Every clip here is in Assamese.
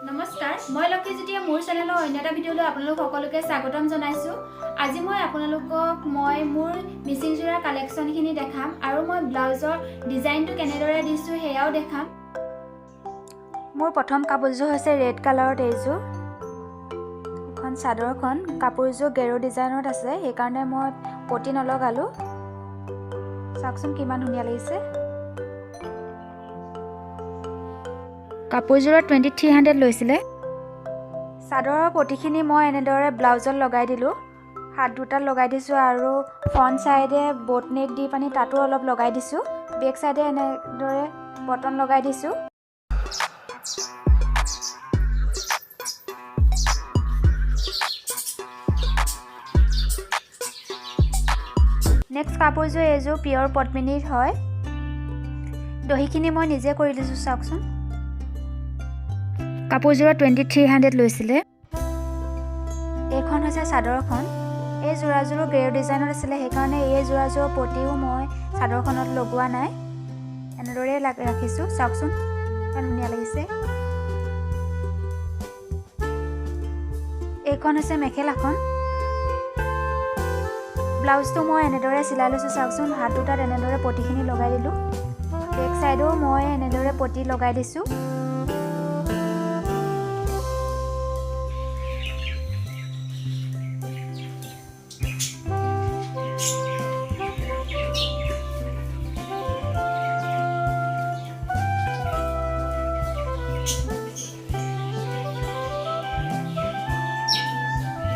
নমস্কাৰ, মই লক্ষী যেতিয়া মোৰ চেনেলৰ অন্য এটা ভিডিঅ'লৈ আপোনালোক সকলোকে স্বাগতম জনাইছোঁ। আজি মই আপোনালোকক মোৰ মিচিং যোৰা কালেকশ্যনখিনি দেখাম আৰু মই ব্লাউজৰ ডিজাইনটো কেনেদৰে দিছোঁ সেয়াও দেখাম। মোৰ প্ৰথম কাপোৰযোৰ হৈছে ৰেড কালাৰত এইযোৰ। এখন চাদৰখন কাপোৰযোৰ গেৰু ডিজাইনত আছে, সেইকাৰণে মই পটি নলগালোঁ। চাওকচোন কিমান ধুনীয়া লাগিছে। কাপোৰযোৰত 2300 লৈছিলে। চাদৰৰ পটিখিনি মই এনেদৰে ব্লাউজত লগাই দিলোঁ। হাত দুটাত লগাই দিছোঁ আৰু ফ্ৰণ্ট চাইডে বট নেক দি পানি তাতো অলপ লগাই দিছোঁ। বেক চাইডে এনেদৰে বটন লগাই দিছোঁ। নেক্সট কাপোৰযোৰ এইযোৰ পিয়ৰ পদ্মিনীৰ হয়। দহিখিনি মই নিজে কৰি দিছোঁ, চাওকচোন। কাপোৰযোৰত 2300 লৈছিলে। এইখন হৈছে চাদৰখন। এই যোৰাযোৰো গেৰু ডিজাইনত আছিলে, সেইকাৰণে এই যোৰাযোৰৰ পটিও মই চাদৰখনত লগোৱা নাই, এনেদৰে ৰাখিছোঁ। চাওকচোন ইমান ধুনীয়া লাগিছে। এইখন হৈছে মেখেলাখন। ব্লাউজটো মই এনেদৰে চিলাই লৈছোঁ, চাওকচোন। হাত দুটাত এনেদৰে পটিখিনি লগাই দিলোঁ। বেক চাইডেও মই এনেদৰে পটি লগাই দিছোঁ।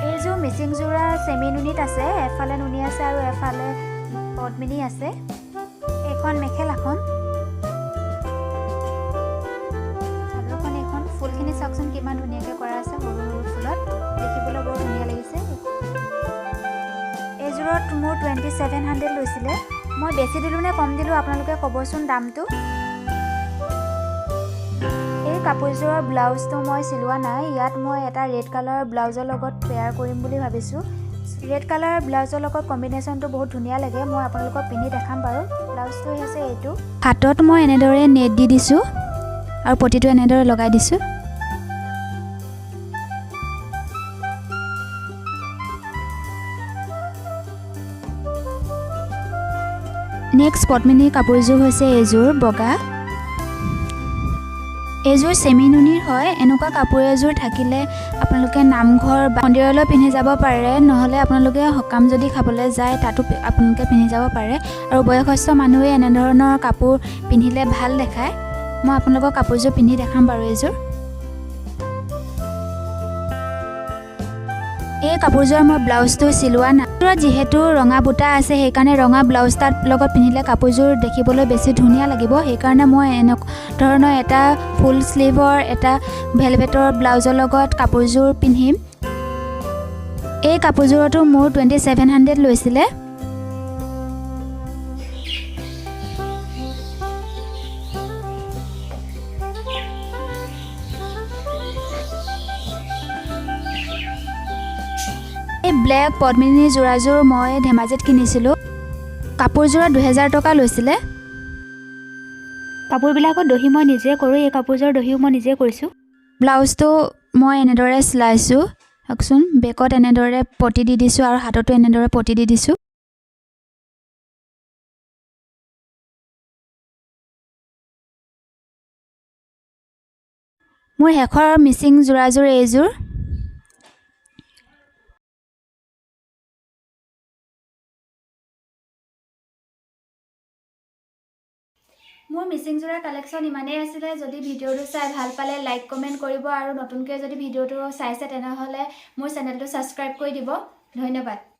এইযোৰ মিচিং যোৰা চেমি নুনিত আছে, এফালে নুনি আছে আৰু এফালে পদ্মিনী আছে। এইখন মেখেলাখন। চাদৰখন এইখন। ফুলখিনি চাওকচোন কিমান ধুনীয়াকৈ কৰা আছে, সৰু সৰু ফুলত। দেখিবলৈ বৰ ধুনীয়া লাগিছে। এইযোৰত মোৰ 2700 লৈছিলে। মই বেছি দিলোঁ নে কম দিলোঁ আপোনালোকে ক'বচোন দামটো। এই কাপোৰযোৰৰ ব্লাউজটো মই চিলোৱা নাই। ইয়াত মই এটা ৰেড কালাৰৰ ব্লাউজৰ লগত পেয়াৰ কৰিম বুলি ভাবিছোঁ। ৰেড কালাৰৰ ব্লাউজৰ লগত কম্বিনেশ্যনটো বহুত ধুনীয়া লাগে। মই আপোনালোকক পিন্ধি দেখাম বাৰু। ব্লাউজটো হৈছে এইটো। হাতত মই এনেদৰে নেট দি দিছোঁ আৰু পটিটো এনেদৰে লগাই দিছোঁ। নেক্সট পদ্মিনী কাপোৰযোৰ হৈছে এইযোৰ বগা। এইযোৰ চেমি নুনিৰ হয়। এনেকুৱা কাপোৰ এযোৰ থাকিলে আপোনালোকে নামঘৰ বা মন্দিৰলৈ পিন্ধি যাব পাৰে, নহ'লে আপোনালোকে সকাম যদি খাবলৈ যায় তাতো আপোনালোকে পিন্ধি যাব পাৰে। আৰু বয়সস্থ মানুহে এনেধৰণৰ কাপোৰ পিন্ধিলে ভাল দেখায়। মই আপোনালোকক কাপোৰযোৰ পিন্ধি দেখাম বাৰু। এইযোৰ এই কাপোৰযোৰৰ মই ব্লাউজটো চিলোৱা নাই। যিহেতু ৰঙা বুটা আছে, সেইকাৰণে ৰঙা ব্লাউজ তাত লগত পিন্ধিলে কাপোৰযোৰ দেখিবলৈ বেছি ধুনীয়া লাগিব। সেইকাৰণে মই এনেকুৱা ধৰণৰ এটা ফুল স্লিভৰ এটা ভেলভেটৰ ব্লাউজৰ লগত কাপোৰযোৰ পিন্ধিম। এই কাপোৰযোৰতো মোৰ 2700 লৈছিলে। এই ব্লেক পদ্মিনী যোৰাযোৰ মই ধেমাজিত কিনিছিলোঁ। কাপোৰযোৰত 2000 টকা লৈছিলে। কাপোৰবিলাকত দহি মই নিজে কৰোঁ। এই কাপোৰযোৰৰ দহিও মই নিজে কৰিছোঁ। ব্লাউজটো মই এনেদৰে চিলাইছোঁ, চাওকচোন। বেকত এনেদৰে পটি দি দিছোঁ আৰু হাততো এনেদৰে পটি দি দিছোঁ। মোৰ শেষৰ মিচিং যোৰাযোৰ এইযোৰ। মোৰ মিচিং যোৰা কালেকশ্যন ইমানেই আছিলে। যদি ভিডিঅ'টো চাই ভাল পালে লাইক কমেণ্ট কৰিব আৰু নতুনকৈ যদি ভিডিঅ'টো চাইছে তেনেহ'লে মোৰ চেনেলটো ছাবস্ক্ৰাইব কৰি দিব। ধন্যবাদ।